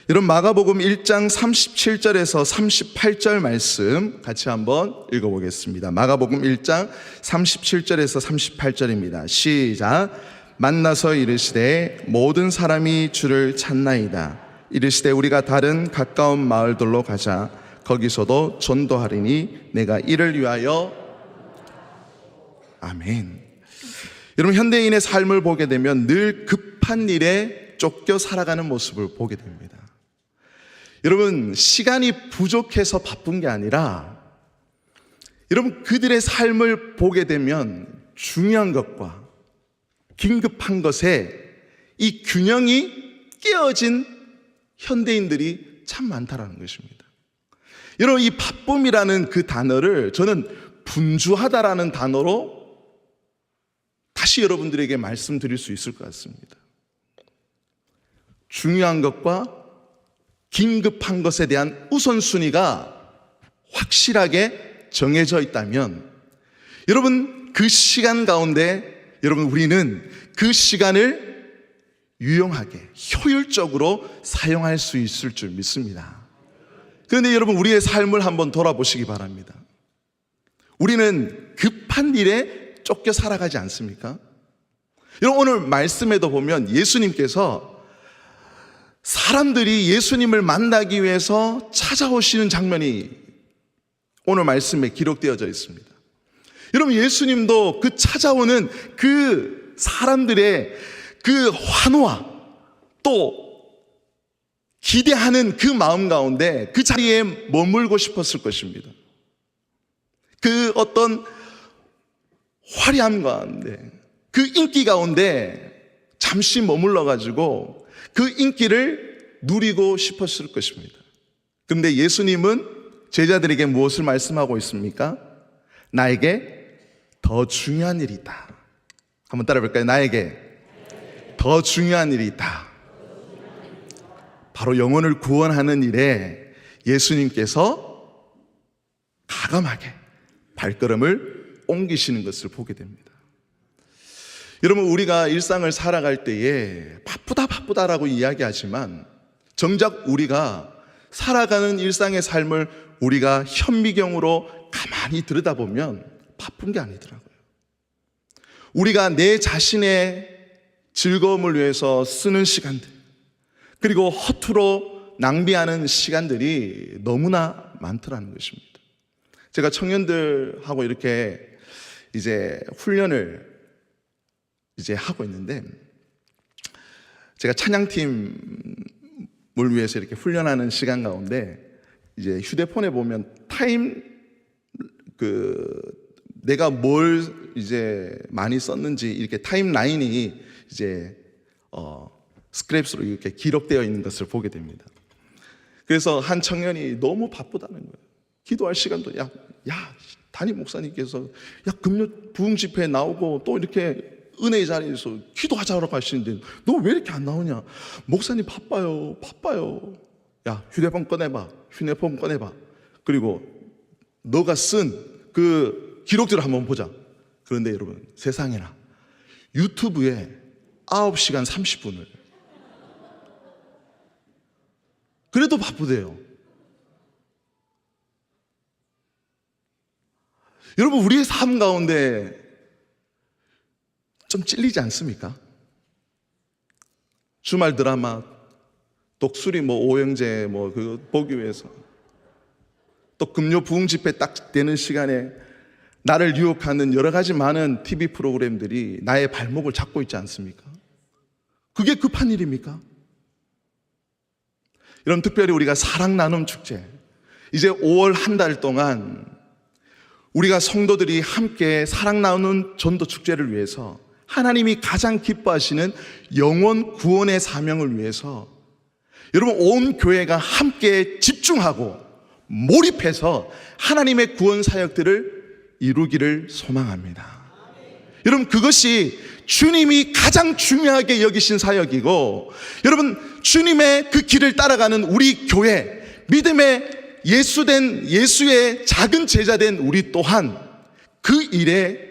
여러분 마가복음 1장 37절에서 38절 말씀 같이 한번 읽어보겠습니다. 마가복음 1장 37절에서 38절입니다. 시작. 만나서 이르시되 모든 사람이 주를 찾나이다. 이르시되 우리가 다른 가까운 마을들로 가자. 거기서도 전도하리니 내가 이를 위하여. 아멘. 여러분 현대인의 삶을 보게 되면 늘 급한 일에 쫓겨 살아가는 모습을 보게 됩니다. 여러분 시간이 부족해서 바쁜 게 아니라 여러분 그들의 삶을 보게 되면 중요한 것과 긴급한 것에 이 균형이 깨어진 현대인들이 참 많다라는 것입니다. 여러분 이 바쁨이라는 그 단어를 저는 분주하다라는 단어로 다시 여러분들에게 말씀드릴 수 있을 것 같습니다. 중요한 것과 긴급한 것에 대한 우선순위가 확실하게 정해져 있다면 여러분 그 시간 가운데 여러분 우리는 그 시간을 유용하게 효율적으로 사용할 수 있을 줄 믿습니다. 그런데 여러분 우리의 삶을 한번 돌아보시기 바랍니다. 우리는 급한 일에 쫓겨 살아가지 않습니까? 여러분 오늘 말씀에도 보면 예수님께서 사람들이 예수님을 만나기 위해서 찾아오시는 장면이 오늘 말씀에 기록되어져 있습니다. 여러분 예수님도 그 찾아오는 그 사람들의 그 환호와 또 기대하는 그 마음 가운데 그 자리에 머물고 싶었을 것입니다. 그 어떤 화려함 가운데 그 인기 가운데 잠시 머물러 가지고 그 인기를 누리고 싶었을 것입니다. 그런데 예수님은 제자들에게 무엇을 말씀하고 있습니까? 나에게 더 중요한 일이 있다. 한번 따라 볼까요? 나에게 더 중요한 일이 있다. 바로 영혼을 구원하는 일에 예수님께서 가감하게 발걸음을 옮기시는 것을 보게 됩니다. 여러분 우리가 일상을 살아갈 때에 바쁘다라고 이야기하지만 정작 우리가 살아가는 일상의 삶을 우리가 현미경으로 가만히 들여다보면 바쁜 게 아니더라고요. 우리가 내 자신의 즐거움을 위해서 쓰는 시간들 그리고 허투루 낭비하는 시간들이 너무나 많더라는 것입니다. 제가 청년들하고 이렇게 이제 훈련을 이제 하고 있는데 제가 찬양팀을 위해서 이렇게 훈련하는 시간 가운데 이제 휴대폰에 보면 내가 뭘 이제 많이 썼는지 이렇게 타임라인이 이제 스크랩스로 이렇게 기록되어 있는 것을 보게 됩니다. 그래서 한 청년이 너무 바쁘다는 거예요. 기도할 시간도 야 담임 목사님께서 금요 부흥 집회에 나오고 또 이렇게 은혜의 자리에서 기도하자고 하시는데 너 왜 이렇게 안 나오냐? 목사님 바빠요. 야 휴대폰 꺼내봐. 그리고 너가 쓴 그 기록들을 한번 보자. 그런데 여러분 세상에나 유튜브에 9시간 30분을 그래도 바쁘대요. 여러분 우리의 삶 가운데 좀 찔리지 않습니까? 주말 드라마, 독수리 오영재 그거 보기 위해서 또 금요 부흥 집회 딱 되는 시간에 나를 유혹하는 여러 가지 많은 TV 프로그램들이 나의 발목을 잡고 있지 않습니까? 그게 급한 일입니까? 여러분 특별히 우리가 사랑 나눔 축제 이제 5월 한 달 동안 우리가 성도들이 함께 사랑 나누는 전도 축제를 위해서, 하나님이 가장 기뻐하시는 영혼 구원의 사명을 위해서 여러분 온 교회가 함께 집중하고 몰입해서 하나님의 구원 사역들을 이루기를 소망합니다. 여러분, 그것이 주님이 가장 중요하게 여기신 사역이고, 여러분 주님의 그 길을 따라가는 우리 교회, 믿음의 예수의 작은 제자된 우리 또한 그 일에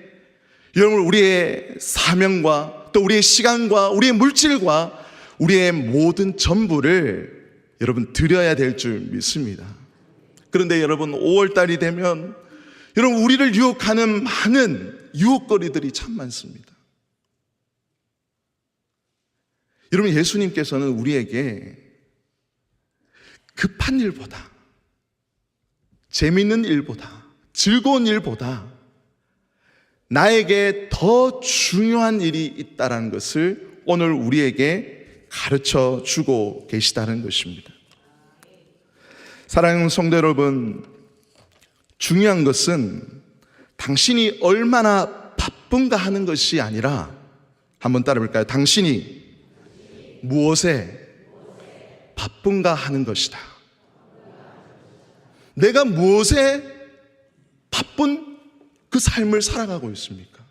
여러분 우리의 사명과 또 우리의 시간과 우리의 물질과 우리의 모든 전부를 여러분 드려야 될 줄 믿습니다. 그런데 여러분 5월달이 되면 여러분 우리를 유혹하는 많은 유혹거리들이 참 많습니다. 여러분, 예수님께서는 우리에게 급한 일보다, 재밌는 일보다, 즐거운 일보다 나에게 더 중요한 일이 있다는 것을 오늘 우리에게 가르쳐 주고 계시다는 것입니다. 사랑하는 성도 여러분, 중요한 것은 당신이 얼마나 바쁜가 하는 것이 아니라, 한번 따라 볼까요? 당신이 무엇에 바쁜가 하는 것이다. 내가 무엇에 바쁜 그 삶을 살아가고 있습니까?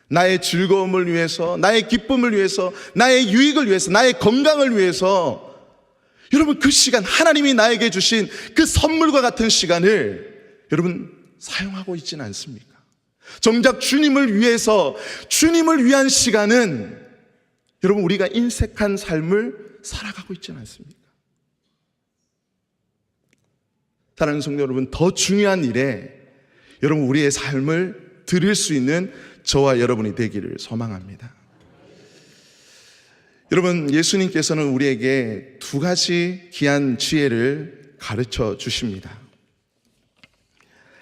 나의 즐거움을 위해서, 나의 기쁨을 위해서, 나의 유익을 위해서, 나의 건강을 위해서, 여러분 그 시간, 하나님이 나에게 주신 그 선물과 같은 시간을 여러분 사용하고 있지는 않습니까? 정작 주님을 위해서, 주님을 위한 시간은 여러분 우리가 인색한 삶을 살아가고 있지는 않습니까? 사랑하는 성도 여러분, 더 중요한 일에 여러분 우리의 삶을 드릴 수 있는 저와 여러분이 되기를 소망합니다. 여러분, 예수님께서는 우리에게 두 가지 귀한 지혜를 가르쳐 주십니다.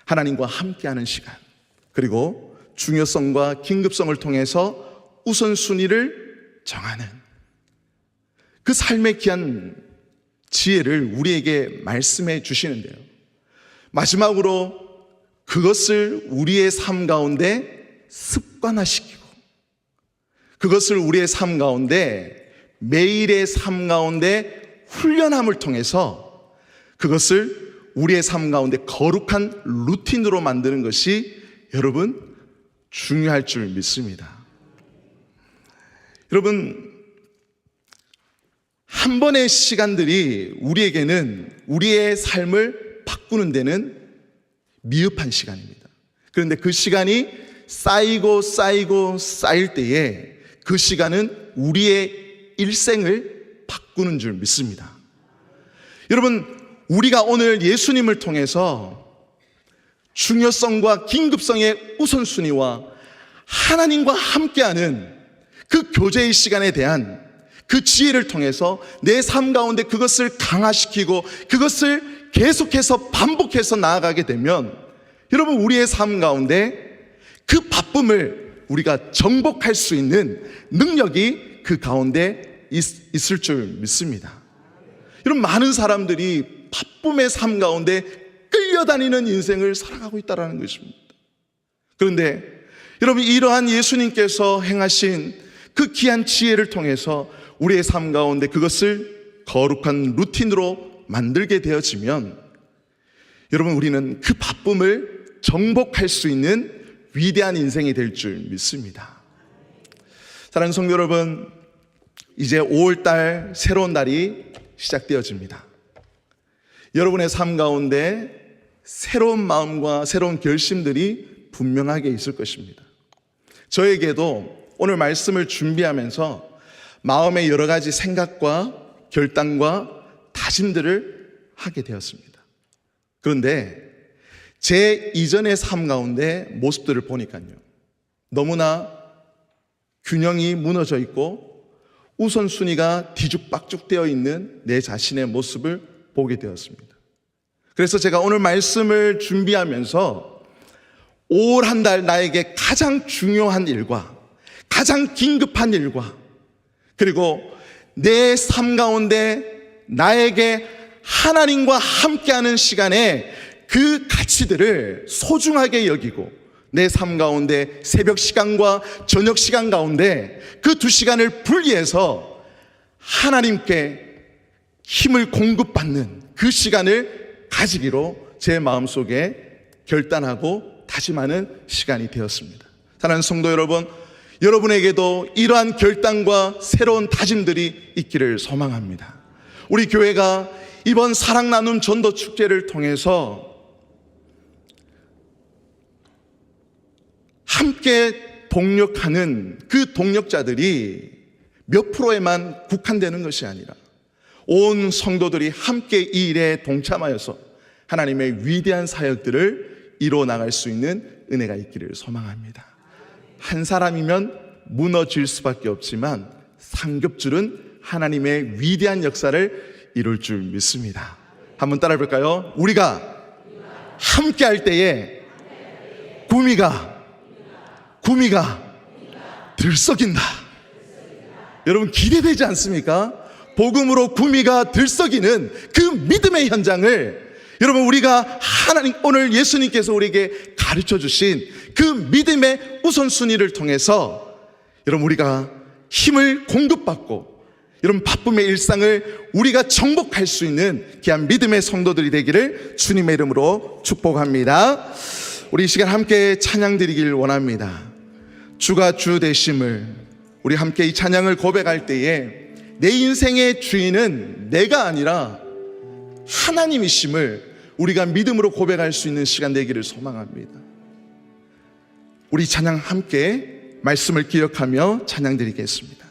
하나님과 함께하는 시간, 그리고 중요성과 긴급성을 통해서 우선순위를 정하는 그 삶의 귀한 지혜를 우리에게 말씀해 주시는데요, 마지막으로 그것을 우리의 삶 가운데 습관화시키고, 그것을 우리의 삶 가운데, 매일의 삶 가운데 훈련함을 통해서 그것을 우리의 삶 가운데 거룩한 루틴으로 만드는 것이 여러분 중요할 줄 믿습니다. 여러분, 한 번의 시간들이 우리에게는 우리의 삶을 바꾸는 데는 미흡한 시간입니다. 그런데 그 시간이 쌓이고 쌓일 때에 그 시간은 우리의 일생을 바꾸는 줄 믿습니다. 여러분, 우리가 오늘 예수님을 통해서 중요성과 긴급성의 우선순위와 하나님과 함께하는 그 교제의 시간에 대한 그 지혜를 통해서 내 삶 가운데 그것을 강화시키고 그것을 계속해서 반복해서 나아가게 되면 여러분 우리의 삶 가운데 그 바쁨을 우리가 정복할 수 있는 능력이 그 가운데 있을 줄 믿습니다. 여러분, 많은 사람들이 바쁨의 삶 가운데 끌려다니는 인생을 살아가고 있다는 것입니다. 그런데 여러분, 이러한 예수님께서 행하신 그 귀한 지혜를 통해서 우리의 삶 가운데 그것을 거룩한 루틴으로 만들게 되어지면 여러분 우리는 그 바쁨을 정복할 수 있는 위대한 인생이 될 줄 믿습니다. 사랑하는 성도 여러분, 이제 5월달 새로운 달이 시작되어집니다. 여러분의 삶 가운데 새로운 마음과 새로운 결심들이 분명하게 있을 것입니다. 저에게도 오늘 말씀을 준비하면서 마음의 여러 가지 생각과 결단과 다짐들을 하게 되었습니다. 그런데 제 이전의 삶 가운데 모습들을 보니까요, 너무나 균형이 무너져 있고 우선순위가 뒤죽박죽되어 있는 내 자신의 모습을 보게 되었습니다. 그래서 제가 오늘 말씀을 준비하면서 5월 한 달 나에게 가장 중요한 일과 가장 긴급한 일과 그리고 내 삶 가운데 나에게 하나님과 함께하는 시간에 그 가치들을 소중하게 여기고 내 삶 가운데 새벽 시간과 저녁 시간 가운데 그 2시간을 분리해서 하나님께 힘을 공급받는 그 시간을 가지기로 제 마음속에 결단하고 다짐하는 시간이 되었습니다. 사랑하는 성도 여러분, 여러분에게도 이러한 결단과 새로운 다짐들이 있기를 소망합니다. 우리 교회가 이번 사랑 나눔 전도 축제를 통해서 함께 동력하는 그 동력자들이 몇 프로에만 국한되는 것이 아니라 온 성도들이 함께 이 일에 동참하여서 하나님의 위대한 사역들을 이루어 나갈 수 있는 은혜가 있기를 소망합니다. 한 사람이면 무너질 수밖에 없지만 삼겹줄은 하나님의 위대한 역사를 이룰 줄 믿습니다. 한번 따라해 볼까요? 우리가 함께 할 때에 구미가 들썩인다. 여러분 기대되지 않습니까? 복음으로 구미가 들썩이는 그 믿음의 현장을 여러분 우리가 하나님 오늘 예수님께서 우리에게 가르쳐 주신 그 믿음의 우선순위를 통해서 여러분 우리가 힘을 공급받고 여러분 바쁨의 일상을 우리가 정복할 수 있는 귀한 믿음의 성도들이 되기를 주님의 이름으로 축복합니다. 우리 이 시간 함께 찬양 드리길 원합니다. 주가 주 되심을 우리 함께 이 찬양을 고백할 때에 내 인생의 주인은 내가 아니라 하나님이심을 우리가 믿음으로 고백할 수 있는 시간 되기를 소망합니다. 우리 찬양 함께 말씀을 기억하며 찬양 드리겠습니다.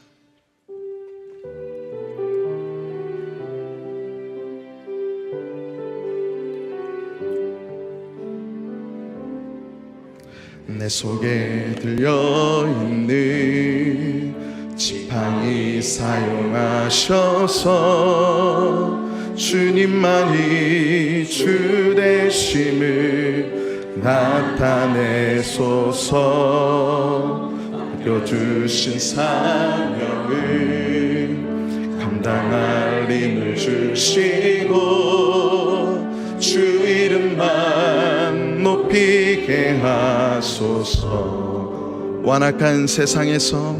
내 속에 들려있는 지팡이 사용하셔서 주님만이 주 되심을 나타내소서. 맡겨주신 사명을 감당할 힘을 주시고 주 이름만 높이게 하소서. 완악한 세상에서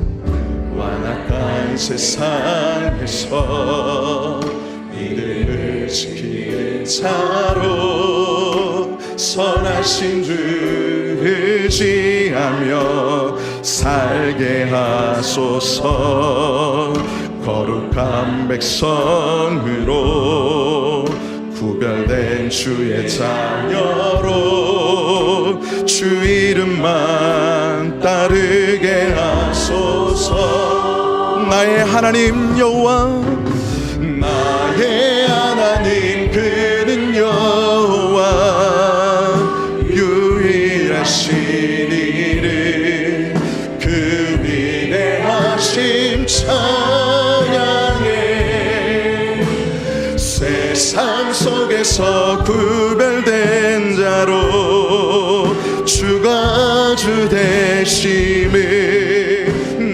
믿음을 지키는 자로 선하신 주 의지하며 살게 하소서. 거룩한 백성으로 구별된 주의 자녀로 주 이름만 따르게 하소서. 나의 하나님 여호와, 나의 하나님 그는 여호와, 유일하신 이를 그 위대하심 찬양해. 세상 속에서 구별된 자로 주가 주 되심을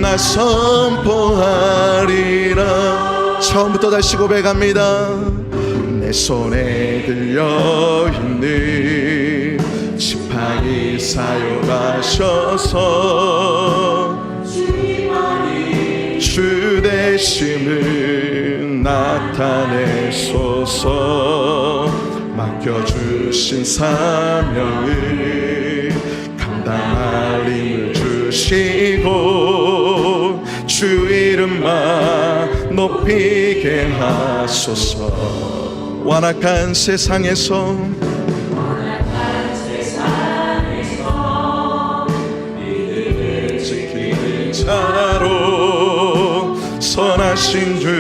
나 선포하리라. 처음부터 다시 고백합니다. 내 손에 들려있는 지팡이 사용하셔서 주님만이 주 되심을 나타내소서. 맡겨주신 사명을 감당할 힘을 주시고 주 이름만 높이게 하소서. 완악한 세상에서 믿음을 지키는 자로 선하신 주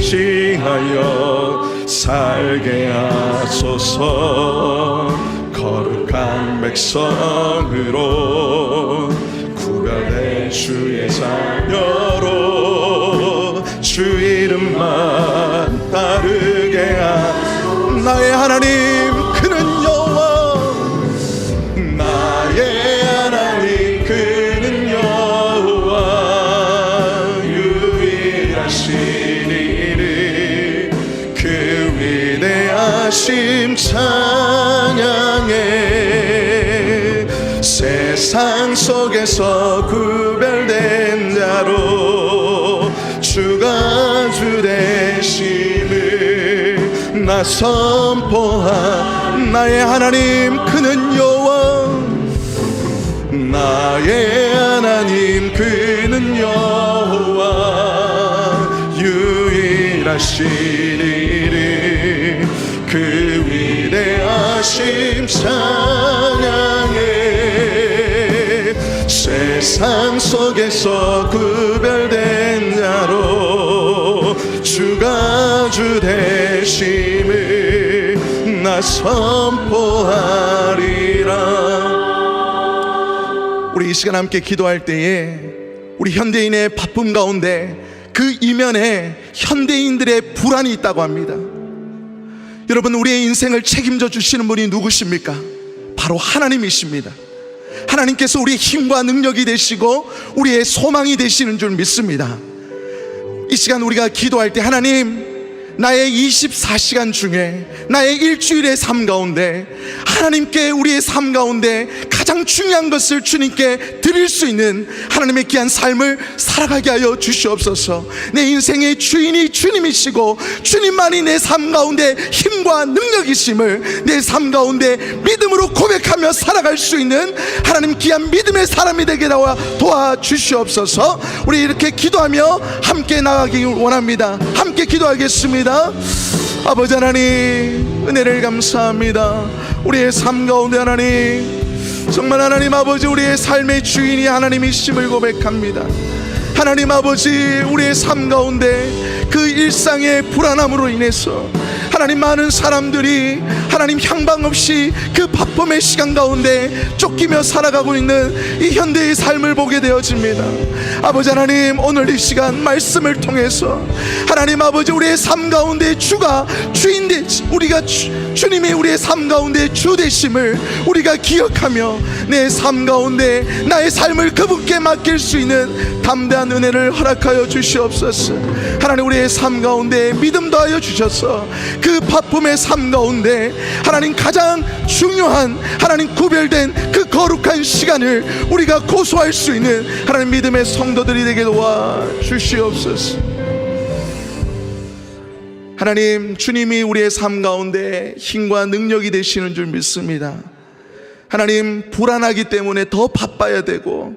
지하여 살게 하소서. 거룩한 백성으로 구별된 주의 자녀로 주 이름만 따르게 한 나의 하나님 그는 여호와, 나의 하나님 그는 여호와, 유일하신 이를 그 위대하심 찬 세상 속에서 구별된 자로 주가 주 되심을 나 선포한 나의 하나님 그는 여호와 나의 하나님 그는 여호와 유일하신 이름 그 위대하심 찬양해 세상 속에서 구별된 자로 주가 주 되심을 나 선포하리라. 우리 이 시간 함께 기도할 때에 우리 현대인의 바쁨 가운데 그 이면에 현대인들의 불안이 있다고 합니다. 여러분, 우리의 인생을 책임져 주시는 분이 누구십니까? 바로 하나님이십니다. 하나님께서 우리의 힘과 능력이 되시고 우리의 소망이 되시는 줄 믿습니다. 이 시간 우리가 기도할 때 하나님, 나의 24시간 중에 나의 일주일의 삶 가운데 하나님께 우리의 삶 가운데 가장 중요한 것을 주님께 드릴 수 있는 하나님의 귀한 삶을 살아가게 하여 주시옵소서. 내 인생의 주인이 주님이시고 주님만이 내 삶 가운데 힘과 능력이심을 내 삶 가운데 믿음으로 고백하며 살아갈 수 있는 하나님 귀한 믿음의 사람이 되게 도와주시옵소서. 우리 이렇게 기도하며 함께 나가기 원합니다. 함께 기도하겠습니다. 아버지 하나님, 은혜를 감사합니다. 우리의 삶 가운데 하나님, 정말 하나님 아버지 우리의 삶의 주인이 하나님이심을 고백합니다. 하나님 아버지, 우리의 삶 가운데 그 일상의 불안함으로 인해서 하나님 많은 사람들이 하나님 향방 없이 그 바쁨의 시간 가운데 쫓기며 살아가고 있는 이 현대의 삶을 보게 되어집니다. 아버지 하나님, 오늘 이 시간 말씀을 통해서 하나님 아버지 우리의 삶 가운데 주가 주인 우리가 주님이 우리의 삶 가운데 주 되심을 우리가 기억하며 내 삶 가운데 나의 삶을 그분께 맡길 수 있는 담대한 은혜를 허락하여 주시옵소서. 하나님, 우리의 삶 가운데 믿음 더하여 주셔서 그 바쁨의 삶 가운데 하나님 가장 중요한 하나님 구별된 그 거룩한 시간을 우리가 고소할 수 있는 하나님 믿음의 성도들이 되게 도와 주시옵소서. 하나님, 주님이 우리의 삶 가운데 힘과 능력이 되시는 줄 믿습니다. 하나님, 불안하기 때문에 더 바빠야 되고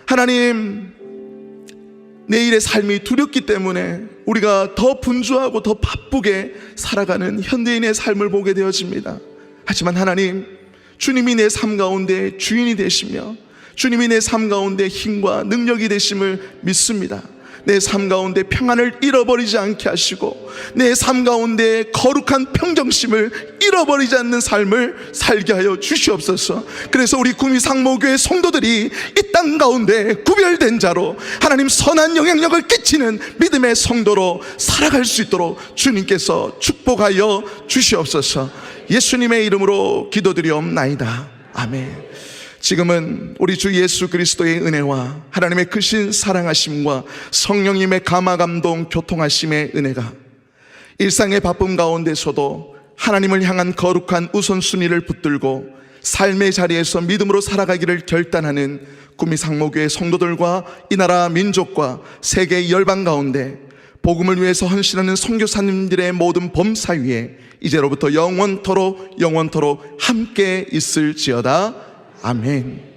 하나님 내일의 삶이 두렵기 때문에 우리가 더 분주하고 더 바쁘게 살아가는 현대인의 삶을 보게 되어집니다. 하지만 하나님, 주님이 내 삶 가운데 주인이 되시며 주님이 내 삶 가운데 힘과 능력이 되심을 믿습니다. 내 삶 가운데 평안을 잃어버리지 않게 하시고 내 삶 가운데 거룩한 평정심을 잃어버리지 않는 삶을 살게 하여 주시옵소서. 그래서 우리 구미상모교회 성도들이 이 땅 가운데 구별된 자로 하나님 선한 영향력을 끼치는 믿음의 성도로 살아갈 수 있도록 주님께서 축복하여 주시옵소서. 예수님의 이름으로 기도드리옵나이다. 아멘. 지금은 우리 주 예수 그리스도의 은혜와 하나님의 크신 사랑하심과 성령님의 감화감동 교통하심의 은혜가 일상의 바쁨 가운데서도 하나님을 향한 거룩한 우선순위를 붙들고 삶의 자리에서 믿음으로 살아가기를 결단하는 구미상모교회 성도들과 이 나라 민족과 세계 열방 가운데 복음을 위해서 헌신하는 선교사님들의 모든 범사 위에 이제로부터 영원토록 함께 있을지어다. 아멘.